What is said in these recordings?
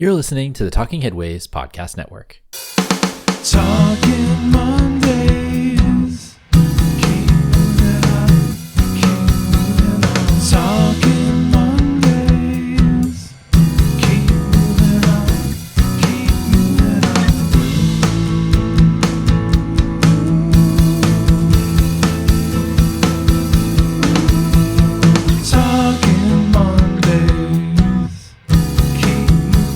You're listening to the Talking Headways Podcast Network. Talking Mondays. Keep moving on. Keep moving on. Talking Mondays. Keep moving on. Keep moving on. Talking Mondays. Keep moving on.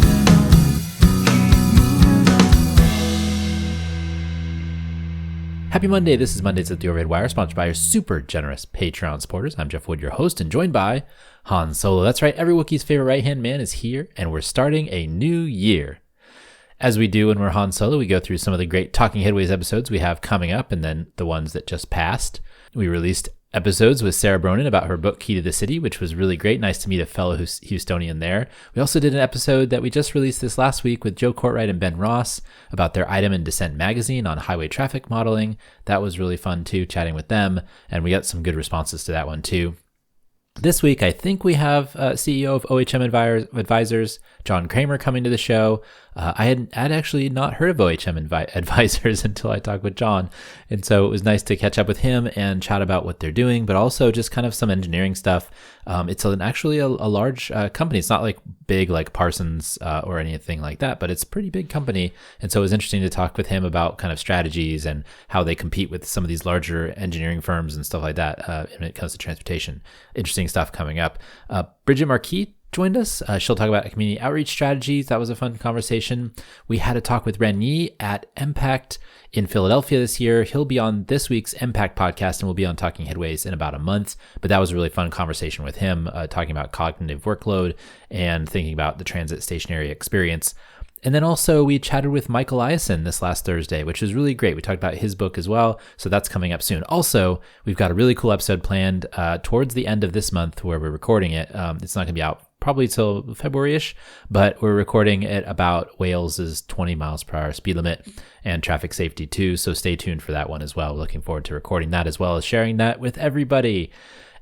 Happy Monday. This is Mondays at the Overhead Wire, sponsored by our super generous Patreon supporters. I'm Jeff Wood, your host, and joined by Han Solo. That's right, every Wookiee's favorite right-hand man is here, and we're starting a new year. As we do when we're Han Solo, we go through some of the great Talking Headways episodes we have coming up, and then the ones that just passed. We released episodes with Sarah Bronin about her book, Key to the City, which was really great. Nice to meet a fellow Houstonian there. We also did an episode that we just released this last week with Joe Courtwright and Ben Ross about their Item and Dissent magazine on highway traffic modeling. That was really fun too, chatting with them, and we got some good responses to that one too. This week, I think we have CEO of OHM Advisors, John Kramer, coming to the show. I had actually not heard of OHM Advisors until I talked with John. And so it was nice to catch up with him and chat about what they're doing, but also just kind of some engineering stuff. It's actually a large company. It's not like big like Parsons or anything like that, but it's a pretty big company. And so it was interesting to talk with him about kind of strategies and how they compete with some of these larger engineering firms and stuff like that when it comes to transportation. Interesting stuff coming up. Bridget Marquis joined us. She'll talk about community outreach strategies. That was a fun conversation. We had a talk with Ren Yi at Impact in Philadelphia this year. He'll be on this week's Impact podcast and we'll be on Talking Headways in about a month. But that was a really fun conversation with him, talking about cognitive workload and thinking about the transit stationary experience. And then also we chatted with Michael Eliason this last Thursday, which was really great. We talked about his book as well. So that's coming up soon. Also, we've got a really cool episode planned towards the end of this month where we're recording it. It's not going to be out probably till February-ish, but we're recording it about Wales's 20 miles per hour speed limit and traffic safety too. So stay tuned for that one as well. Looking forward to recording that as well as sharing that with everybody.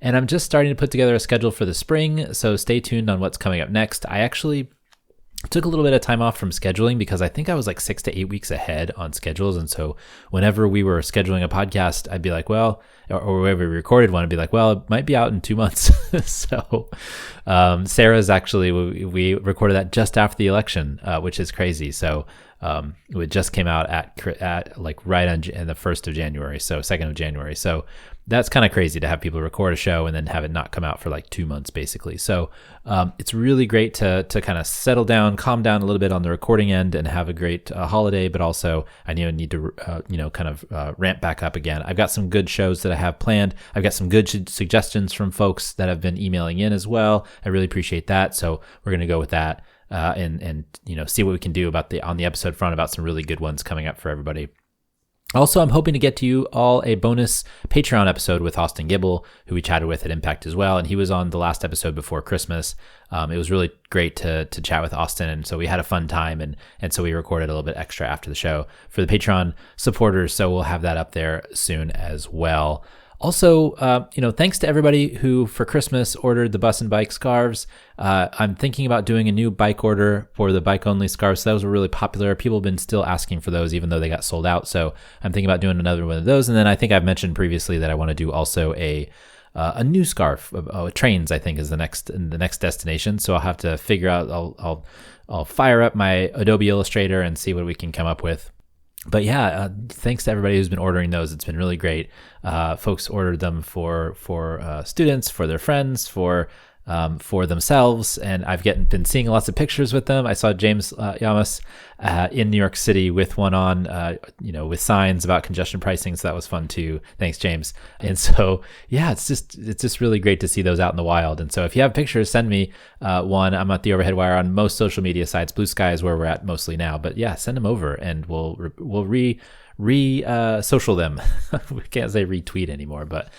And I'm just starting to put together a schedule for the spring. So stay tuned on what's coming up next. I actually took a little bit of time off from scheduling because I think I was like 6 to 8 weeks ahead on schedules. And so whenever we were scheduling a podcast, I'd be like, well, or whenever we recorded one, I'd be like, well, it might be out in 2 months. So Sarah's actually, we recorded that just after the election, which is crazy. So it just came out at like right on the 1st of January. So 2nd of January. So that's kind of crazy to have people record a show and then have it not come out for like 2 months, basically. So it's really great to kind of settle down, calm down a little bit on the recording end and have a great holiday. But also I need to, kind of ramp back up again. I've got some good shows that I have planned. I've got some good suggestions from folks that have been emailing in as well. I really appreciate that. So we're going to go with that and see what we can do on the episode front about some really good ones coming up for everybody. Also, I'm hoping to get to you all a bonus Patreon episode with Austin Gibble, who we chatted with at Impact as well. And he was on the last episode before Christmas. It was really great to chat with Austin. And so we had a fun time. And so we recorded a little bit extra after the show for the Patreon supporters. So we'll have that up there soon as well. Also, thanks to everybody who for Christmas ordered the bus and bike scarves. I'm thinking about doing a new bike order for the bike only scarves. Those were really popular. People have been still asking for those, even though they got sold out. So I'm thinking about doing another one of those. And then I think I've mentioned previously that I want to do also a new scarf. Trains, I think, is the next destination. So I'll have to figure out. I'll fire up my Adobe Illustrator and see what we can come up with. But yeah, thanks to everybody who's been ordering those. It's been really great. Folks ordered them for students, for their friends, for themselves, and I've been seeing lots of pictures with them. I saw James Yamas in New York City with one on, with signs about congestion pricing. So that was fun too. Thanks, James. And so, yeah, it's just really great to see those out in the wild. And so if you have pictures, send me one. I'm at the Overhead Wire on most social media sites. Blue Sky is where we're at mostly now, but yeah, send them over and we'll social them. We can't say retweet anymore, but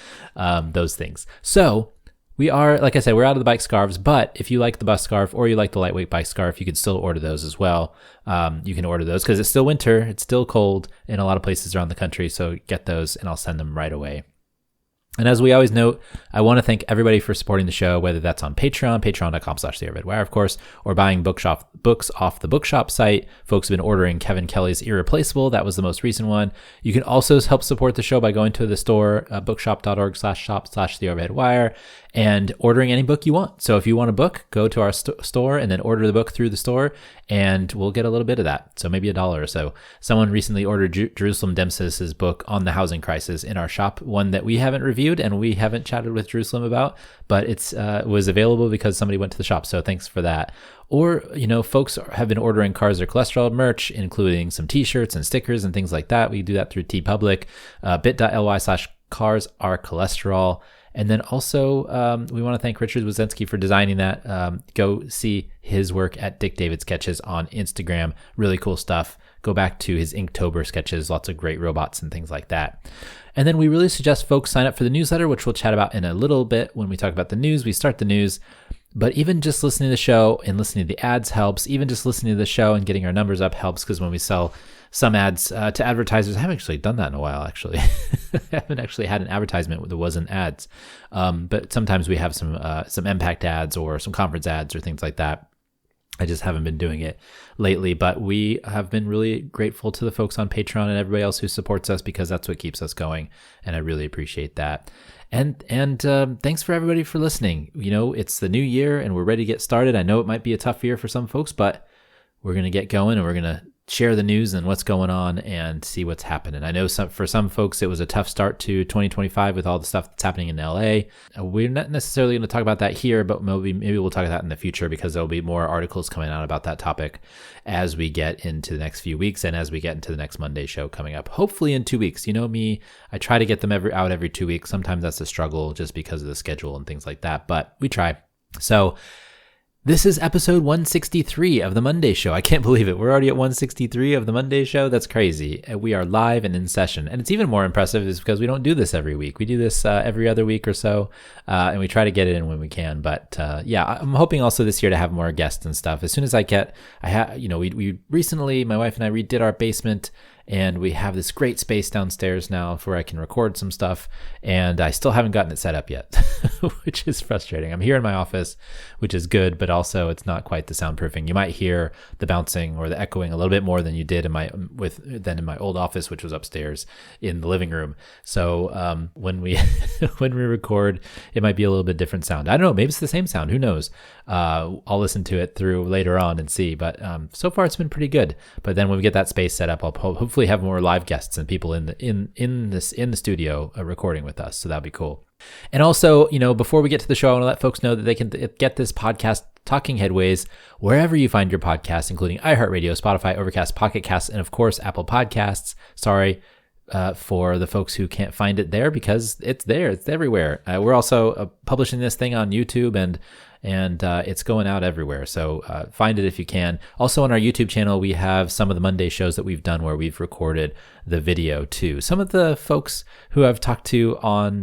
those things. So we are, like I said, we're out of the bike scarves, but if you like the bus scarf or you like the lightweight bike scarf, you can still order those as well. You can order those because it's still winter. It's still cold in a lot of places around the country. So get those and I'll send them right away. And as we always note, I want to thank everybody for supporting the show, whether that's on Patreon, patreon.com/theoredwire, of course, or buying books off the bookshop site. Folks have been ordering Kevin Kelly's Irreplaceable. That was the most recent one. You can also help support the show by going to the store, bookshop.org/shop/theoredwire, and ordering any book you want. So if you want a book, go to our store and then order the book through the store, and we'll get a little bit of that. So maybe $1 or so. Someone recently ordered Jerusalem Dempsey's book on the housing crisis in our shop, one that we haven't reviewed and we haven't chatted with Jerusalem about, but it's was available because somebody went to the shop. So thanks for that. Or, folks have been ordering Cars Are Cholesterol merch, including some t-shirts and stickers and things like that. We do that through TeePublic, bit.ly/Cars Are Cholesterol. And then also, we want to thank Richard Wozensky for designing that. Go see his work at Dick David Sketches on Instagram. Really cool stuff. Go back to his Inktober sketches, lots of great robots and things like that. And then we really suggest folks sign up for the newsletter, which we'll chat about in a little bit when we talk about the news. We start the news. But even just listening to the show and listening to the ads helps. Even just listening to the show and getting our numbers up helps, because when we sell some ads to advertisers, I haven't actually done that in a while, actually. I haven't actually had an advertisement that wasn't ads. But sometimes we have some impact ads or some conference ads or things like that. I just haven't been doing it lately, but we have been really grateful to the folks on Patreon and everybody else who supports us, because that's what keeps us going, and I really appreciate that. And thanks for everybody for listening. It's the new year and we're ready to get started. I know it might be a tough year for some folks, but we're going to get going and we're going to share the news and what's going on and see what's happening. I know for some folks it was a tough start to 2025 with all the stuff that's happening in LA. We're not necessarily going to talk about that here, but maybe we'll talk about that in the future, because there'll be more articles coming out about that topic as we get into the next few weeks and as we get into the next Monday show coming up, hopefully in 2 weeks. You know me, I try to get them out every 2 weeks. Sometimes that's a struggle just because of the schedule and things like that, but we try. So this is episode 163 of the Monday Show. I can't believe it. We're already at 163 of the Monday Show. That's crazy. We are live and in session. And it's even more impressive is because we don't do this every week. We do this every other week or so, and we try to get it in when we can. But I'm hoping also this year to have more guests and stuff. As soon as we recently, my wife and I redid our basement, and we have this great space downstairs now where I can record some stuff, and I still haven't gotten it set up yet, which is frustrating. I'm here in my office, which is good, but also it's not quite the soundproofing. You might hear the bouncing or the echoing a little bit more than you did in my old office, which was upstairs in the living room. So when we when we record, it might be a little bit different sound. I don't know, maybe it's the same sound. Who knows? I'll listen to it through later on and see. But so far it's been pretty good. But then when we get that space set up, I'll hopefully have more live guests and people in the studio recording with us. So that'd be cool. And also, before we get to the show, I want to let folks know that they can get this podcast, Talking Headways, wherever you find your podcasts, including iHeartRadio, Spotify, Overcast, Pocket Casts, and of course, Apple Podcasts. Sorry for the folks who can't find it there, because it's there. It's everywhere. We're also publishing this thing on YouTube, and it's going out everywhere. So find it if you can. Also on our YouTube channel, we have some of the Monday shows that we've done where we've recorded the video too. Some of the folks who I've talked to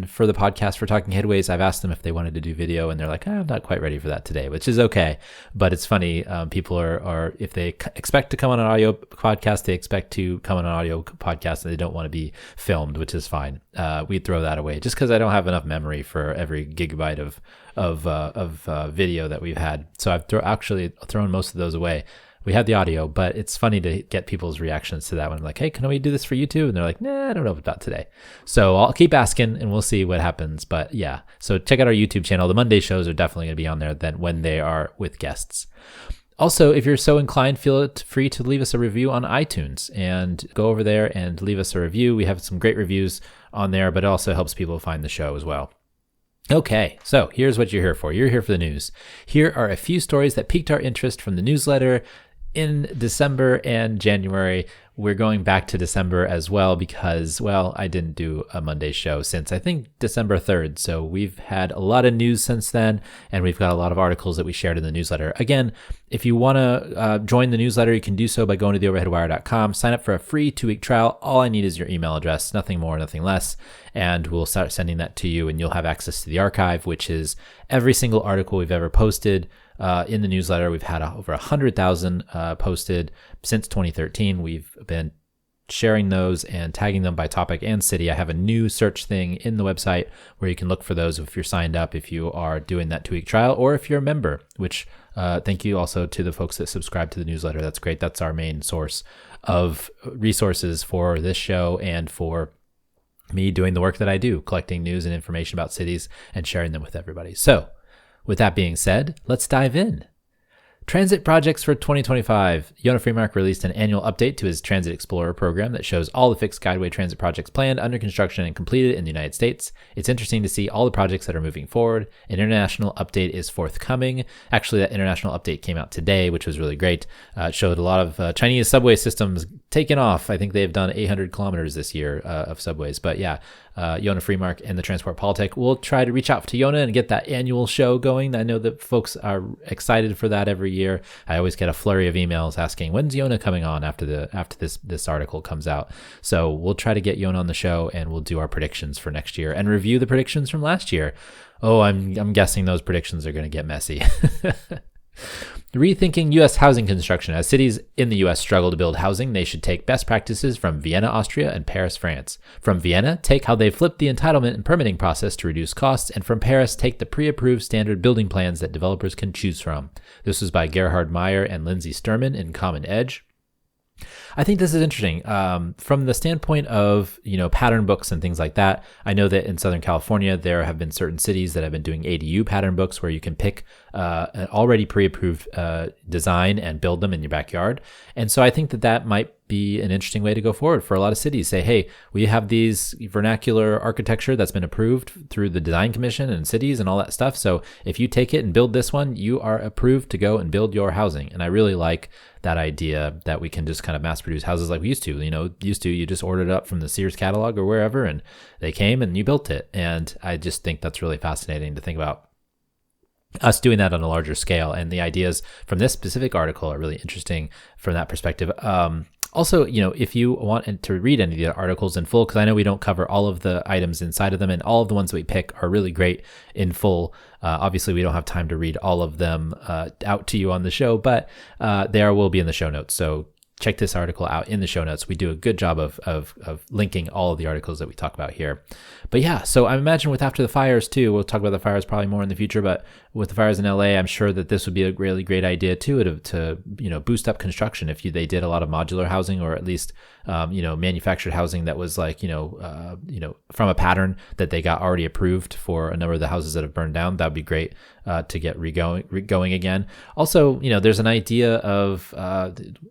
for the podcast for Talking Headways, I've asked them if they wanted to do video, and they're like, I'm not quite ready for that today, which is okay. But it's funny. People are if they expect to come on an audio podcast, they expect to come on an audio podcast, and they don't want to be filmed, which is fine. We throw that away just because I don't have enough memory for every gigabyte of video that we've had. So I've actually thrown most of those away. We had the audio, but it's funny to get people's reactions to that one. I'm like, hey, can we do this for YouTube? And they're like, nah, I don't know about today. So I'll keep asking and we'll see what happens. But yeah, so check out our YouTube channel. The Monday shows are definitely going to be on there then when they are with guests. Also, if you're so inclined, feel free to leave us a review on iTunes and go over there and leave us a review. We have some great reviews on there, but it also helps people find the show as well. Okay, so here's what you're here for. You're here for the news. Here are a few stories that piqued our interest from the newsletter in December and January. We're going back to December as well because, well, I didn't do a Monday show since I think December 3rd. So we've had a lot of news since then, and we've got a lot of articles that we shared in the newsletter. Again, if you want to join the newsletter, you can do so by going to theoverheadwire.com. Sign up for a free 2-week trial. All I need is your email address, nothing more, nothing less. And we'll start sending that to you, and you'll have access to the archive, which is every single article we've ever posted. In the newsletter, we've had over 100,000 posted since 2013. We've been sharing those and tagging them by topic and city. I have a new search thing in the website where you can look for those if you're signed up, if you are doing that 2-week trial, or if you're a member, which thank you also to the folks that subscribe to the newsletter. That's great. That's our main source of resources for this show and for me doing the work that I do, collecting news and information about cities and sharing them with everybody. So with that being said, let's dive in. Transit projects for 2025. Yonah Freemark released an annual update to his Transit Explorer program that shows all the fixed guideway transit projects planned, under construction, and completed in the United States. It's interesting to see all the projects that are moving forward. An international update is forthcoming. Actually, that international update came out today, which was really great. It showed a lot of Chinese subway systems taking off. I think they've done 800 kilometers this year of subways. But yeah, Yonah Freemark and the Transport Politic will try to reach out to Yonah and get that annual show going. I know that folks are excited for that every year. I always get a flurry of emails asking, when's Yonah coming on after this article comes out? So we'll try to get Yonah on the show and we'll do our predictions for next year and review the predictions from last year. Oh, I'm guessing those predictions are going to get messy. Rethinking U.S. housing construction. As cities in the U.S. struggle to build housing, they should take best practices from Vienna, Austria, and Paris, France. From Vienna, take how they flipped the entitlement and permitting process to reduce costs, and from Paris, take the pre-approved standard building plans that developers can choose from. This was by Gerhard Meyer and Lindsay Sturman in Common Edge. I think this is interesting from the standpoint of, pattern books and things like that. I know that in Southern California, there have been certain cities that have been doing ADU pattern books where you can pick an already pre-approved design and build them in your backyard. And so I think that might be an interesting way to go forward for a lot of cities. Say, hey, we have these vernacular architecture that's been approved through the design commission and cities and all that stuff. So if you take it and build this one, you are approved to go and build your housing. And I really like that idea that we can just kind of mass produce houses like we used to. You just ordered it up from the Sears catalog or wherever, and they came and you built it. And I just think that's really fascinating to think about us doing that on a larger scale. And the ideas from this specific article are really interesting from that perspective. Also, if you want to read any of the articles in full, because I know we don't cover all of the items inside of them, and all of the ones that we pick are really great in full. Obviously, we don't have time to read all of them out to you on the show, but there will be in the show notes. So check this article out in the show notes. We do a good job of linking all of the articles that we talk about here. But yeah, so I imagine with after the fires too, we'll talk about the fires probably more in the future, but with the fires in LA, I'm sure that this would be a really great idea too to boost up construction if they did a lot of modular housing, or at least manufactured housing that was like from a pattern that they got already approved for a number of the houses that have burned down. That would be great to get going again. Also, there's an idea of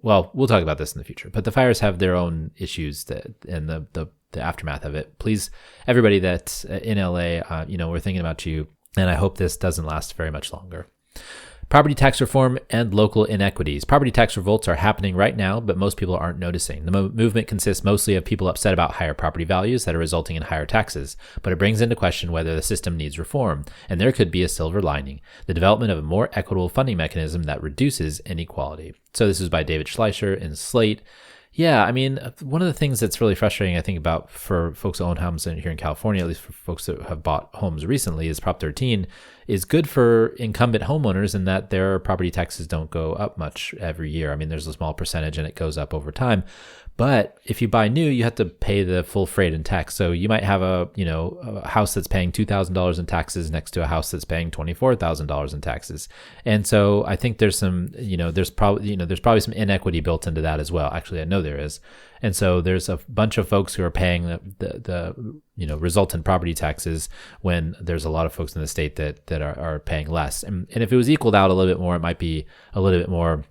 we'll talk about this in the future, but the fires have their own issues and the aftermath of it. Please, everybody that's in LA, we're thinking about you, and I hope this doesn't last very much longer. Property tax reform and local inequities. Property tax revolts are happening right now, but most people aren't noticing. The movement consists mostly of people upset about higher property values that are resulting in higher taxes, but it brings into question whether the system needs reform, and there could be a silver lining: the development of a more equitable funding mechanism that reduces inequality. So this is by David Schleicher in Slate. Yeah, I mean, one of the things that's really frustrating, I think, about for folks who own homes here in California, at least for folks that have bought homes recently, is Prop 13 is good for incumbent homeowners in that their property taxes don't go up much every year. I mean, there's a small percentage and it goes up over time. But if you buy new, you have to pay the full freight and tax. So you might have a house that's paying $2,000 in taxes next to a house that's paying $24,000 in taxes. And so I think there's there's probably some inequity built into that as well. Actually, I know there is. And so there's a bunch of folks who are paying the resultant property taxes when there's a lot of folks in the state that are paying less. And if it was equaled out a little bit more, it might be a little bit more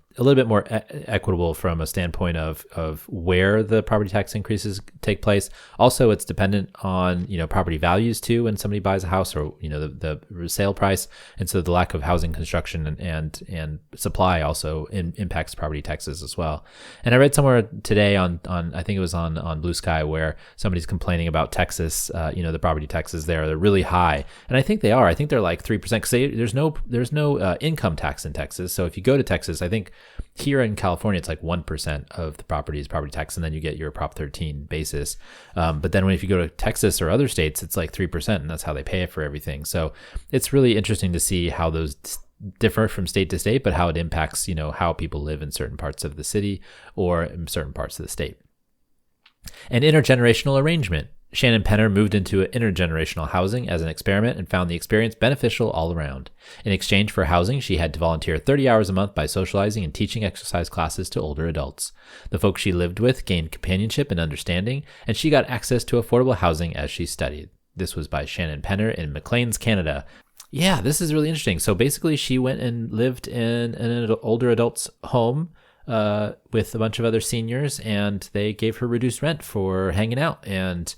equitable from a standpoint of where the property tax increases take place. Also, it's dependent on property values too when somebody buys a house, or the sale price, and so the lack of housing construction and supply also impacts property taxes as well. And I read somewhere today on I think it was on Blue Sky, where somebody's complaining about Texas. The property taxes they're really high, and I think they are. I think they're like 3% because there's no income tax in Texas. So if you go to Texas, I think here in California, it's like 1% of the property tax, and then you get your Prop 13 basis. But then if you go to Texas or other states, it's like 3%, and that's how they pay for everything. So it's really interesting to see how those differ from state to state, but how it impacts, how people live in certain parts of the city or in certain parts of the state. An intergenerational arrangement. Shannon Penner moved into intergenerational housing as an experiment and found the experience beneficial all around. In exchange for housing, she had to volunteer 30 hours a month by socializing and teaching exercise classes to older adults. The folks she lived with gained companionship and understanding, and she got access to affordable housing as she studied. This was by Shannon Penner in Maclean, Canada. Yeah, this is really interesting. So basically, she went and lived in an older adult's home with a bunch of other seniors, and they gave her reduced rent for hanging out. And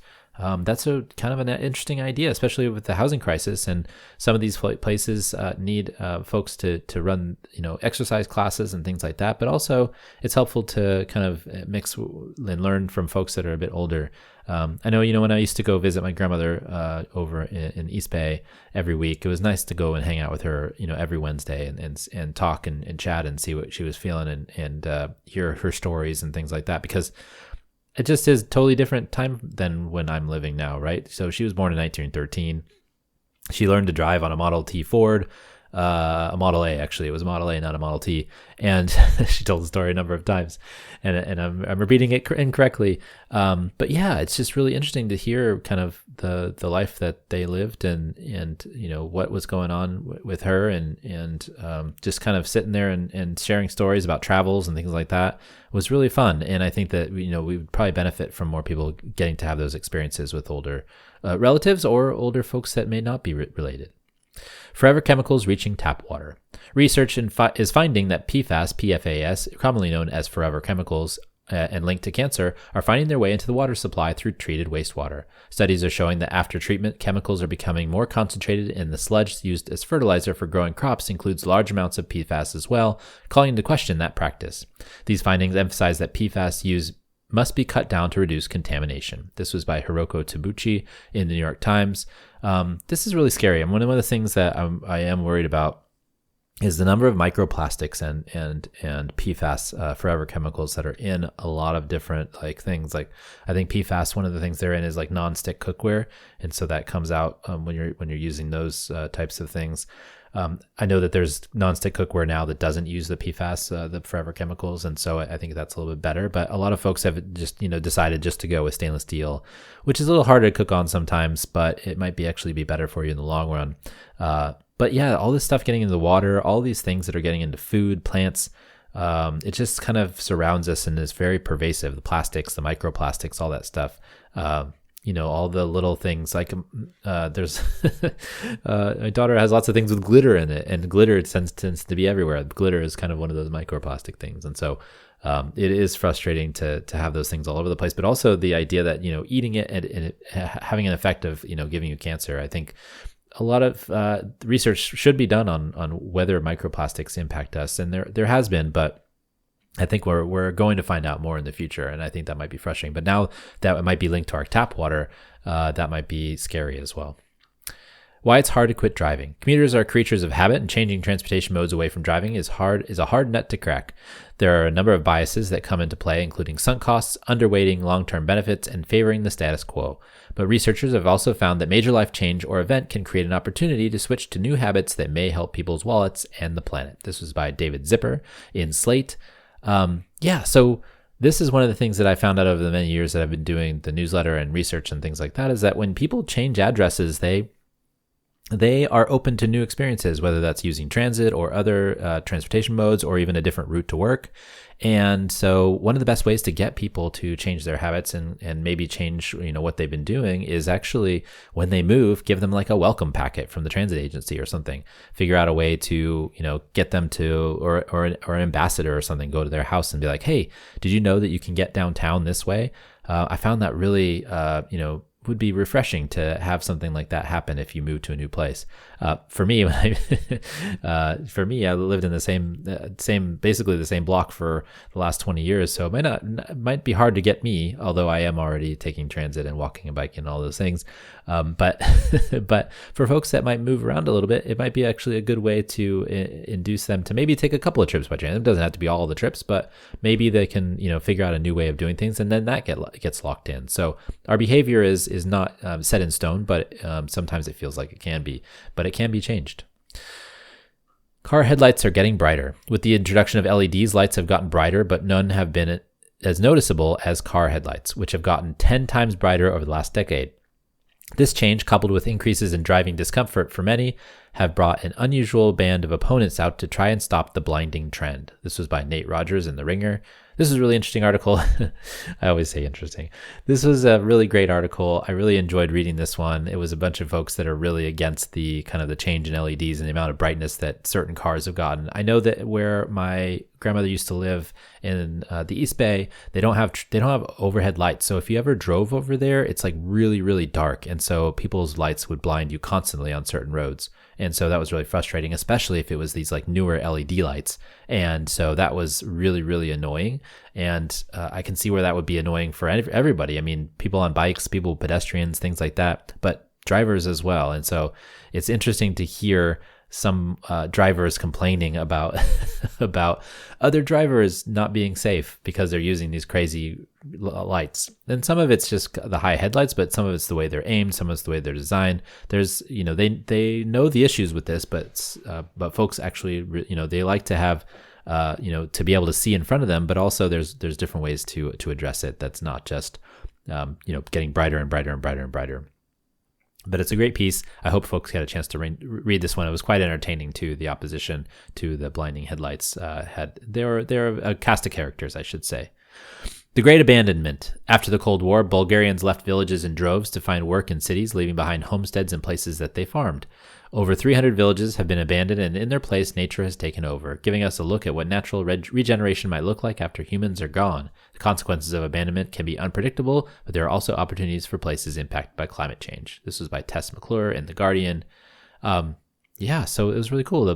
that's a kind of an interesting idea, especially with the housing crisis. And some of these places need folks to run, exercise classes and things like that. But also, it's helpful to kind of mix and learn from folks that are a bit older. I know, when I used to go visit my grandmother over in East Bay every week, it was nice to go and hang out with her, every Wednesday and talk and chat and see what she was feeling and hear her stories and things like that, because it just is totally different time than when I'm living now, right? So she was born in 1913. She learned to drive on a Model T Ford, a Model A, actually. It was a Model A, not a Model T. And she told the story a number of times, and I'm repeating it incorrectly. But yeah, it's just really interesting to hear kind of the life that they lived and what was going on with her and just kind of sitting there and sharing stories about travels and things like that was really fun. And I think that, we would probably benefit from more people getting to have those experiences with older relatives or older folks that may not be related. Forever chemicals reaching tap water. Research is finding that PFAS, commonly known as forever chemicals and linked to cancer, are finding their way into the water supply through treated wastewater. Studies are showing that after treatment, chemicals are becoming more concentrated, and the sludge used as fertilizer for growing crops includes large amounts of PFAS as well, calling into question that practice. These findings emphasize that PFAS use must be cut down to reduce contamination. This was by Hiroko Tabuchi in the New York Times. This is really scary. And one of the things that I am worried about is the number of microplastics and PFAS, forever chemicals, that are in a lot of different things. Like, I think PFAS, one of the things they're in is like non-stick cookware, and so that comes out when you're using those types of things. I know that there's non-stick cookware now that doesn't use the PFAS, the forever chemicals, and so I think that's a little bit better. But a lot of folks have just decided just to go with stainless steel, which is a little harder to cook on sometimes, but it might actually be better for you in the long run. But yeah, all this stuff getting into the water, all these things that are getting into food, plants, it just kind of surrounds us and is very pervasive. The plastics, the microplastics, all that stuff. All the little things like there's my daughter has lots of things with glitter in it, and glitter tends to be everywhere. Glitter is kind of one of those microplastic things, and so it is frustrating to have those things all over the place. But also the idea that eating it and it having an effect of giving you cancer. I think a lot of research should be done on whether microplastics impact us, and there has been, but I think we're going to find out more in the future, and I think that might be frustrating. But now that it might be linked to our tap water, that might be scary as well. Why it's hard to quit driving. Commuters are creatures of habit, and changing transportation modes away from driving is a hard nut to crack. There are a number of biases that come into play, including sunk costs, underweighting long-term benefits, and favoring the status quo. But researchers have also found that major life change or event can create an opportunity to switch to new habits that may help people's wallets and the planet. This was by David Zipper in Slate. So this is one of the things that I found out over the many years that I've been doing the newsletter and research and things like that, is that when people change addresses, they are open to new experiences, whether that's using transit or other transportation modes or even a different route to work. And so one of the best ways to get people to change their habits and maybe change, what they've been doing is actually when they move, give them like a welcome packet from the transit agency or something. Figure out a way to, get them to, or an ambassador or something, go to their house and be like, hey, did you know that you can get downtown this way? I found that really, would be refreshing to have something like that happen if you move to a new place. For me, I lived in the same, basically the same block for the last 20 years. So it might be hard to get me, although I am already taking transit and walking and biking and all those things. But for folks that might move around a little bit, it might be actually a good way to induce them to maybe take a couple of trips by transit. It doesn't have to be all the trips, but maybe they can, figure out a new way of doing things, and then that gets locked in. So our behavior is not set in stone, but sometimes it feels like it can be, but it can be changed. Car headlights are getting brighter. With the introduction of LEDs, lights have gotten brighter, but none have been as noticeable as car headlights, which have gotten 10 times brighter over the last decade. This change, coupled with increases in driving discomfort for many, have brought an unusual band of opponents out to try and stop the blinding trend. This was by Nate Rogers in The Ringer. This is a really interesting article. I always say interesting. This was a really great article. I really enjoyed reading this one. It was a bunch of folks that are really against the kind of the change in LEDs and the amount of brightness that certain cars have gotten. I know that where my grandmother used to live in the East Bay, they don't have overhead lights. So if you ever drove over there, it's like really, really dark. And so people's lights would blind you constantly on certain roads. And so that was really frustrating, especially if it was these like newer LED lights. And so that was really, really annoying. And I can see where that would be annoying for everybody. I mean, people on bikes, people, pedestrians, things like that, but drivers as well. And so it's interesting to hear some drivers complaining about about other drivers not being safe because they're using these crazy lights. And some of it's just the high headlights, but some of it's the way they're aimed, some of it's the way they're designed. There's, they know the issues with this, but folks actually, they like to have, to be able to see in front of them, but also there's different ways to address it. That's not just, getting brighter and brighter and brighter and brighter. But it's a great piece. I hope folks had a chance to read this one. It was quite entertaining too. The opposition to the blinding headlights they're a cast of characters, I should say. The Great Abandonment. After the Cold War, Bulgarians left villages in droves to find work in cities, leaving behind homesteads and places that they farmed. Over 300 villages have been abandoned, and in their place, nature has taken over, giving us a look at what natural regeneration might look like after humans are gone. The consequences of abandonment can be unpredictable, but there are also opportunities for places impacted by climate change. This was by Tess McClure in The Guardian. So it was really cool.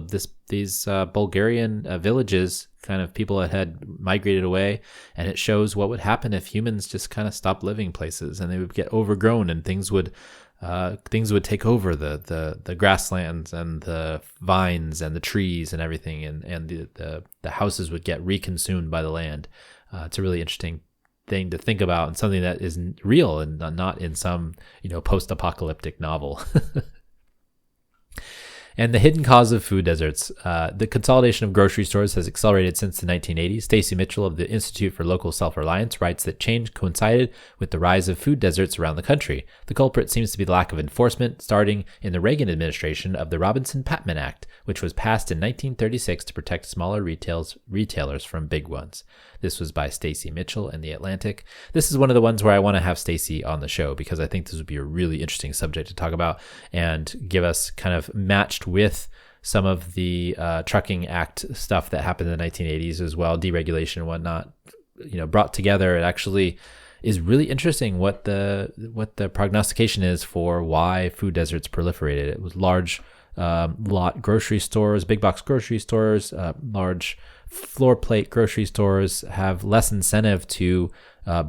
These Bulgarian villages, kind of people that had migrated away, and it shows what would happen if humans just kind of stopped living places, and they would get overgrown, and things would take over the grasslands and the vines and the trees and everything, and the houses would get reconsumed by the land. It's a really interesting thing to think about, and something that is real and not in some post-apocalyptic novel. And the hidden cause of food deserts. The consolidation of grocery stores has accelerated since the 1980s. Stacy Mitchell of the Institute for Local Self-Reliance writes that change coincided with the rise of food deserts around the country. The culprit seems to be the lack of enforcement, starting in the Reagan administration of the Robinson-Patman Act, which was passed in 1936 to protect smaller retailers from big ones. This was by Stacy Mitchell in The Atlantic. This is one of the ones where I want to have Stacy on the show, because I think this would be a really interesting subject to talk about and give us kind of matched with some of the Trucking Act stuff that happened in the 1980s as well, deregulation and whatnot, brought together. It actually is really interesting what the prognostication is for why food deserts proliferated. It was large lot grocery stores, big box grocery stores, large floor plate grocery stores have less incentive to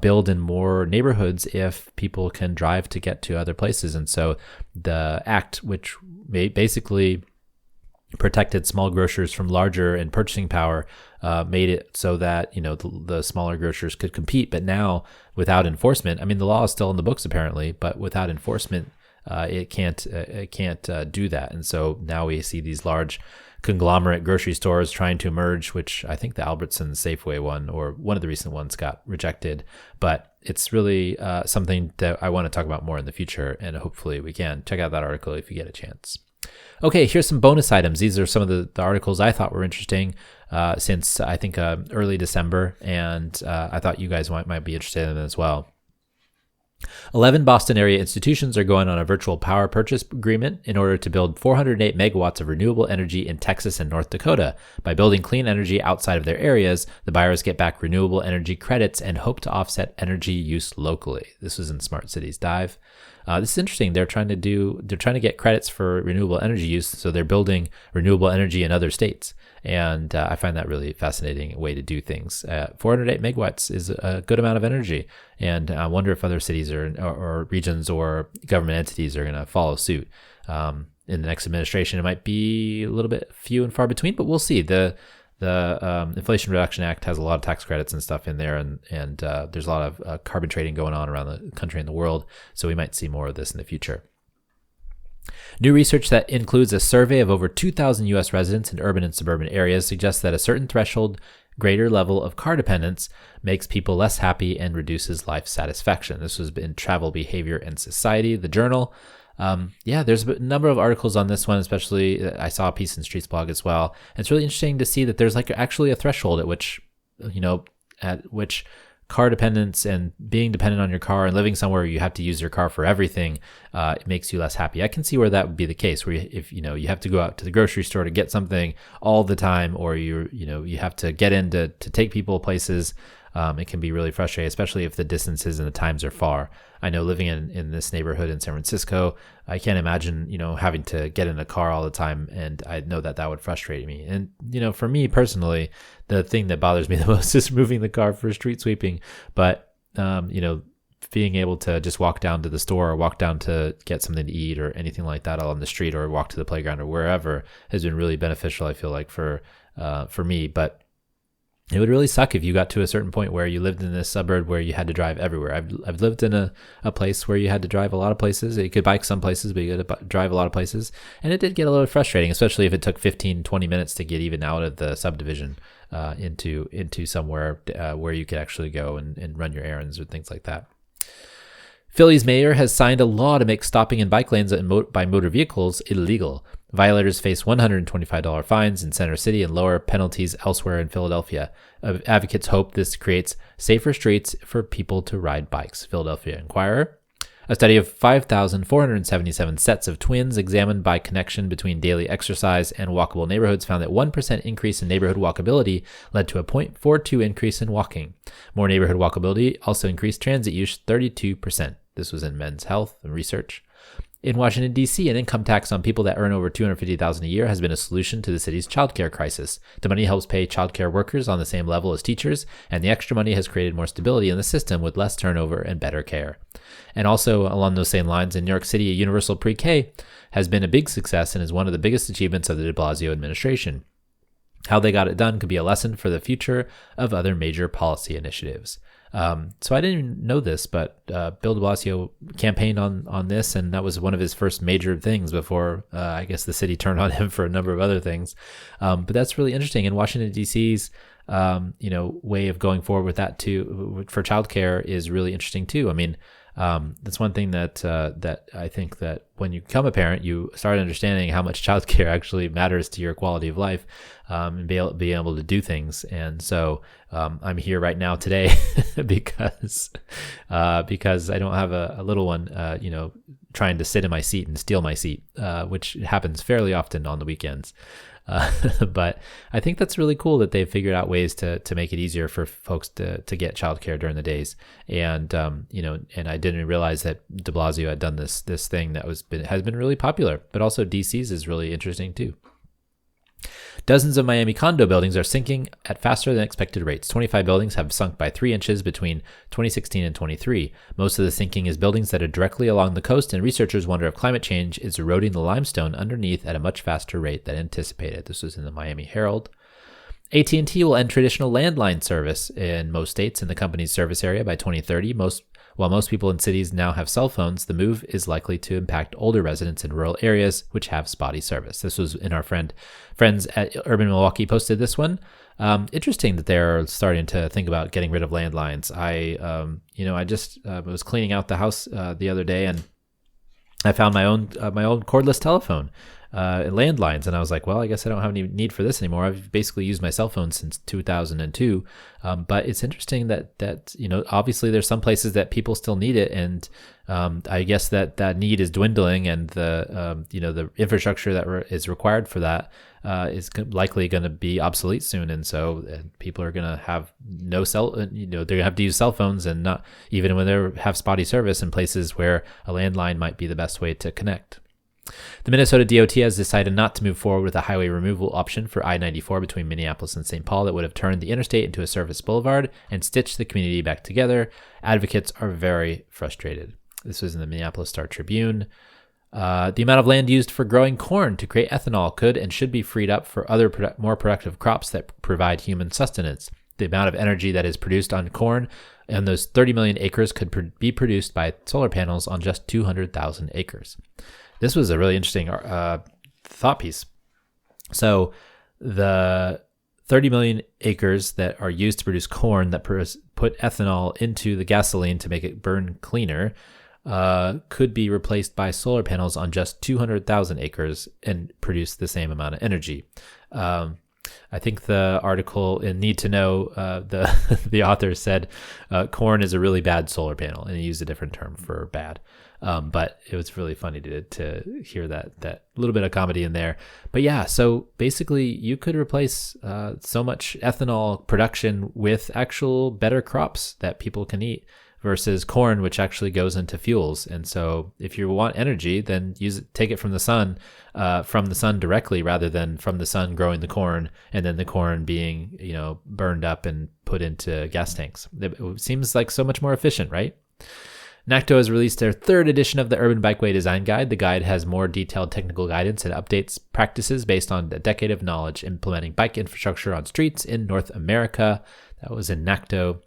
build in more neighborhoods if people can drive to get to other places. And so the act, which basically protected small grocers from larger in purchasing power, made it so that the smaller grocers could compete. But now, without enforcement, I mean, the law is still in the books apparently, but without enforcement, it can't do that. And so now we see these large conglomerate grocery stores trying to emerge, which I think the Albertsons Safeway one, or one of the recent ones, got rejected. But it's really something that I want to talk about more in the future, and hopefully we can. Check out that article if you get a chance. Okay, here's some bonus items. These are some of the articles I thought were interesting since I think early December, and I thought you guys might be interested in them as well. 11 Boston area institutions are going on a virtual power purchase agreement in order to build 408 megawatts of renewable energy in Texas and North Dakota. By building clean energy outside of their areas, the buyers get back renewable energy credits and hope to offset energy use locally. This was in Smart Cities Dive. This is interesting. They're trying to get credits for renewable energy use, so they're building renewable energy in other states. And I find that really fascinating way to do things. 408 megawatts is a good amount of energy. And I wonder if other cities or regions or government entities are going to follow suit. In the next administration, it might be a little bit few and far between, but we'll see. The Inflation Reduction Act has a lot of tax credits and stuff in there, and there's a lot of carbon trading going on around the country and the world. So we might see more of this in the future. New research that includes a survey of over 2,000 U.S. residents in urban and suburban areas suggests that a certain threshold Greater level of car dependence makes people less happy and reduces life satisfaction. This was in Travel Behavior and Society, the journal. There's a number of articles on this one, especially I saw a piece in Streets blog as well. And it's really interesting to see that there's like actually a threshold at which, car dependence and being dependent on your car and living somewhere where you have to use your car for everything, it makes you less happy. I can see where that would be the case, where if you have to go out to the grocery store to get something all the time, or you have to get in to take people places. It can be really frustrating, especially if the distances and the times are far. I know living in this neighborhood in San Francisco, I can't imagine, having to get in a car all the time. And I know that would frustrate me. And, for me personally, the thing that bothers me the most is moving the car for street sweeping. But, being able to just walk down to the store or walk down to get something to eat or anything like that on the street, or walk to the playground or wherever, has been really beneficial, I feel like, for me. But it would really suck if you got to a certain point where you lived in this suburb where you had to drive everywhere. I've lived in a place where you had to drive a lot of places. You could bike some places, but you had to drive a lot of places. And it did get a little frustrating, especially if it took 15, 20 minutes to get even out of the subdivision into somewhere where you could actually go and run your errands or things like that. Philly's mayor has signed a law to make stopping in bike lanes by motor vehicles illegal. Violators face $125 fines in Center City and lower penalties elsewhere in Philadelphia. Advocates hope this creates safer streets for people to ride bikes. Philadelphia Inquirer. A study of 5,477 sets of twins examined by connection between daily exercise and walkable neighborhoods found that 1% increase in neighborhood walkability led to a 0.42 increase in walking. More neighborhood walkability also increased transit use 32%. This was in Men's Health and Research. In Washington, D.C., an income tax on people that earn over $250,000 a year has been a solution to the city's childcare crisis. The money helps pay childcare workers on the same level as teachers, and the extra money has created more stability in the system with less turnover and better care. And also, along those same lines, in New York City, a universal pre-K has been a big success and is one of the biggest achievements of the de Blasio administration. How they got it done could be a lesson for the future of other major policy initiatives. So I didn't even know this, but Bill de Blasio campaigned on this, and that was one of his first major things before I guess the city turned on him for a number of other things. But that's really interesting. And Washington, D.C.'s way of going forward with that too for childcare is really interesting too. I mean, that's one thing that I think that when you become a parent, you start understanding how much childcare actually matters to your quality of life, and be able to do things. And so I'm here right now today because I don't have a little one, trying to sit in my seat and steal my seat, which happens fairly often on the weekends. But I think that's really cool that they've figured out ways to make it easier for folks to get childcare during the days. And, and I didn't realize that de Blasio had done this thing that has been really popular, but also DC's is really interesting too. Dozens of Miami condo buildings are sinking at faster than expected rates. 25 buildings have sunk by 3 inches between 2016 and 23. Most of the sinking is buildings that are directly along the coast, and researchers wonder if climate change is eroding the limestone underneath at a much faster rate than anticipated. This was in the Miami Herald. AT&T will end traditional landline service in most states in the company's service area by 2030. While most people in cities now have cell phones, the move is likely to impact older residents in rural areas which have spotty service. This was in our friends at Urban Milwaukee posted this one. Interesting that they're starting to think about getting rid of landlines. I just was cleaning out the house the other day, and I found my own cordless telephone. Landlines, and I was like, well, I guess I don't have any need for this anymore. I've basically used my cell phone since 2002. But it's interesting that obviously there's some places that people still need it, and I guess that need is dwindling, and the infrastructure that is required for that is likely going to be obsolete soon, and so people are going to have no they're going to have to use cell phones, and not even when they have spotty service in places where a landline might be the best way to connect. The Minnesota DOT has decided not to move forward with a highway removal option for I-94 between Minneapolis and St. Paul that would have turned the interstate into a service boulevard and stitched the community back together. Advocates are very frustrated. This was in the Minneapolis Star-Tribune. The amount of land used for growing corn to create ethanol could and should be freed up for other more productive crops that provide human sustenance. The amount of energy that is produced on corn and those 30 million acres could be produced by solar panels on just 200,000 acres. This was a really interesting thought piece. So the 30 million acres that are used to produce corn that put ethanol into the gasoline to make it burn cleaner could be replaced by solar panels on just 200,000 acres and produce the same amount of energy. I think the article in Need to Know, the author said corn is a really bad solar panel, and he used a different term for bad. But it was really funny to hear that little bit of comedy in there. But yeah, so basically you could replace so much ethanol production with actual better crops that people can eat versus corn, which actually goes into fuels. And so if you want energy, then take it from the sun directly rather than from the sun growing the corn and then the corn being, burned up and put into gas tanks. It seems like so much more efficient, right? NACTO has released their third edition of the Urban Bikeway Design Guide. The guide has more detailed technical guidance and updates practices based on a decade of knowledge implementing bike infrastructure on streets in North America. That was in NACTO.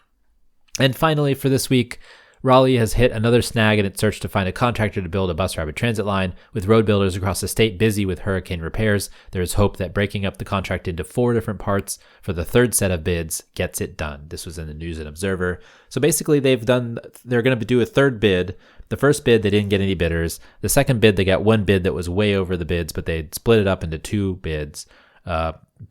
And finally, for this week, Raleigh has hit another snag in its search to find a contractor to build a bus rapid transit line. With road builders across the state busy with hurricane repairs, there is hope that breaking up the contract into 4 different parts for the third set of bids gets it done. This was in the News and Observer. So basically, they're going to do a third bid. The first bid, they didn't get any bidders. The second bid, they got one bid that was way over the bids, but they split it up into 2 bids.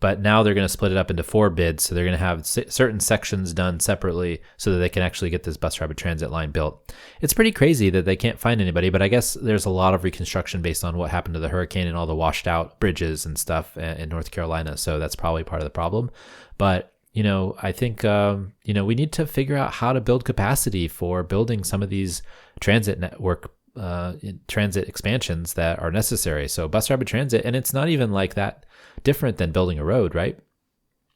But now they're going to split it up into 4 bids. So they're going to have certain sections done separately so that they can actually get this bus rapid transit line built. It's pretty crazy that they can't find anybody, but I guess there's a lot of reconstruction based on what happened to the hurricane and all the washed out bridges and stuff in North Carolina. So that's probably part of the problem. But, I think, we need to figure out how to build capacity for building some of these transit network transit expansions that are necessary. So bus rapid transit, and it's not even like that different than building a road, right?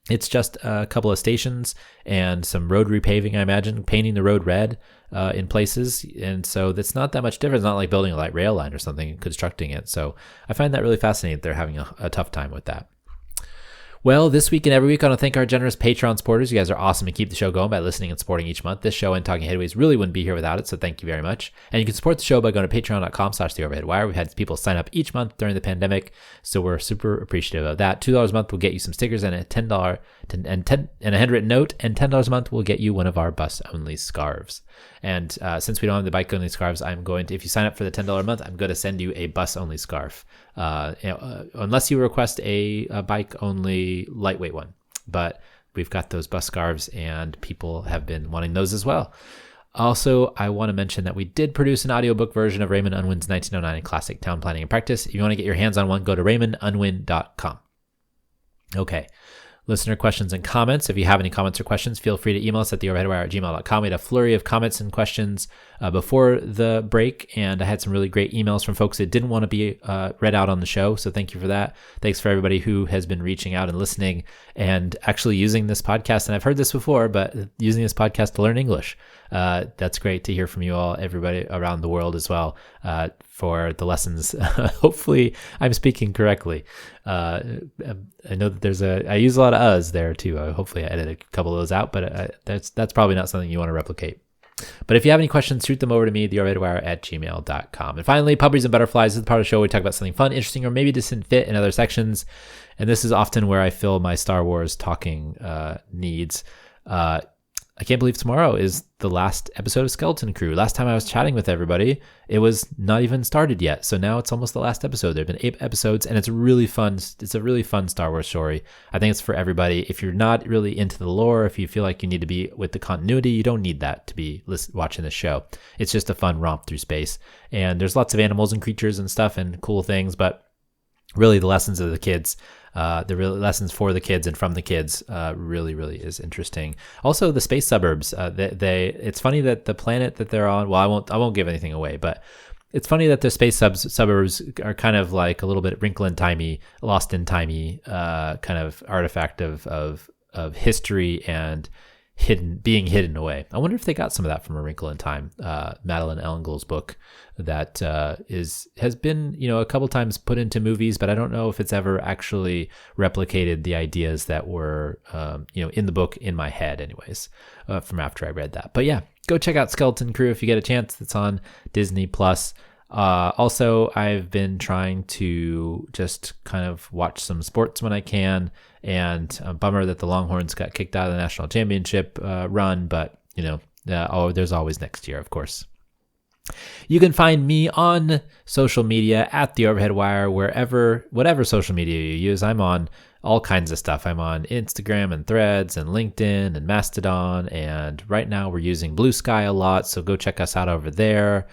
It's just a couple of stations and some road repaving, I imagine, painting the road red in places. And so that's not that much different. It's not like building a light rail line or something and constructing it. So I find that really fascinating that they're having a tough time with that. Well, this week and every week, I want to thank our generous Patreon supporters. You guys are awesome and keep the show going by listening and supporting each month. This show and Talking Headways really wouldn't be here without it, so thank you very much. And you can support the show by going to patreon.com/theoverheadwire. We've had people sign up each month during the pandemic, so we're super appreciative of that. $2 a month will get you some stickers and a handwritten note, and $10 a month will get you one of our bus-only scarves. And since we don't have the bike-only scarves, if you sign up for the $10 a month, I'm going to send you a bus-only scarf. Unless you request a bike-only lightweight one, but we've got those bus scarves and people have been wanting those as well. Also, I want to mention that we did produce an audiobook version of Raymond Unwin's 1909 classic Town Planning and Practice. If you want to get your hands on one, go to raymondunwin.com. Okay. Listener questions and comments. If you have any comments or questions, feel free to email us at theoverheadwire@gmail.com. We had a flurry of comments and questions before the break, and I had some really great emails from folks that didn't want to be read out on the show, so thank you for that. Thanks for everybody who has been reaching out and listening and actually using this podcast, and I've heard this before, but using this podcast to learn English. That's great to hear from you all, everybody around the world as well, for the lessons. Hopefully I'm speaking correctly. I know that I use a lot of uhs there too. Hopefully I edited a couple of those out, but that's probably not something you want to replicate. But if you have any questions, shoot them over to me, theoverheadwire@gmail.com. And finally, Puppies and Butterflies is the part of the show where we talk about something fun, interesting, or maybe just didn't fit in other sections. And this is often where I fill my Star Wars talking needs. I can't believe tomorrow is the last episode of Skeleton Crew. Last time I was chatting with everybody, it was not even started yet. So now it's almost the last episode. There have been 8 episodes, and it's really fun. It's a really fun Star Wars story. I think it's for everybody. If you're not really into the lore, if you feel like you need to be with the continuity, you don't need that to be watching the show. It's just a fun romp through space. And there's lots of animals and creatures and stuff and cool things, but really the lessons of the kids, the real lessons for the kids and from the kids, really is interesting. Also, the space suburbs. It's funny that the planet that they're on. Well, I won't give anything away, but it's funny that the space suburbs are kind of like a little bit wrinkle in timey, lost in timey, kind of artifact of history and being hidden away. I wonder if they got some of that from A Wrinkle in Time, Madeline Ellengold's book that has been a couple times put into movies, but I don't know if it's ever actually replicated the ideas that were in the book in my head, anyways, from after I read that. But yeah, go check out Skeleton Crew if you get a chance. It's on Disney Plus. Also, I've been trying to just kind of watch some sports when I can, and a bummer that the Longhorns got kicked out of the national championship run, but there's always next year, of course. You can find me on social media at The Overhead Wire, whatever social media you use. I'm on all kinds of stuff. I'm on Instagram and Threads and LinkedIn and Mastodon, and right now we're using Blue Sky a lot, so go check us out over there.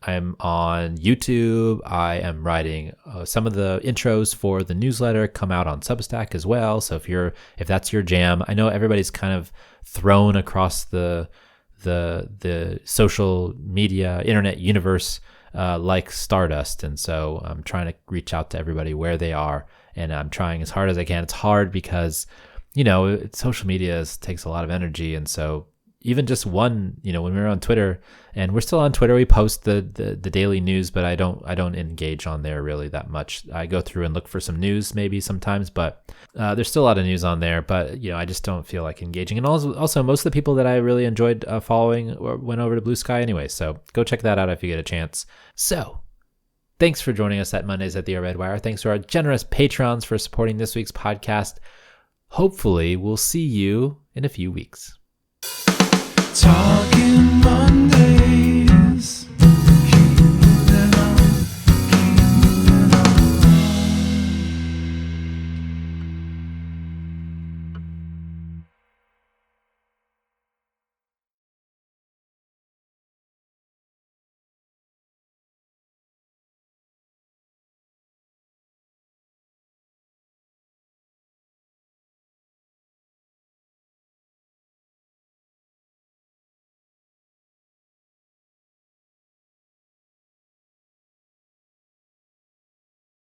I'm on YouTube. I am writing some of the intros for the newsletter come out on Substack as well. So if that's your jam, I know everybody's kind of thrown across the social media internet universe like stardust, and so I'm trying to reach out to everybody where they are, and I'm trying as hard as I can. It's hard because social media takes a lot of energy, and so even just one, when we're on Twitter, and we're still on Twitter, we post the daily news, but I don't engage on there really that much. I go through and look for some news maybe sometimes, but there's still a lot of news on there, but I just don't feel like engaging. And also most of the people that I really enjoyed following went over to Blue Sky anyway, so go check that out if you get a chance. So thanks for joining us at Mondays at the Red Wire. Thanks to our generous patrons for supporting this week's podcast. Hopefully we'll see you in a few weeks. Talk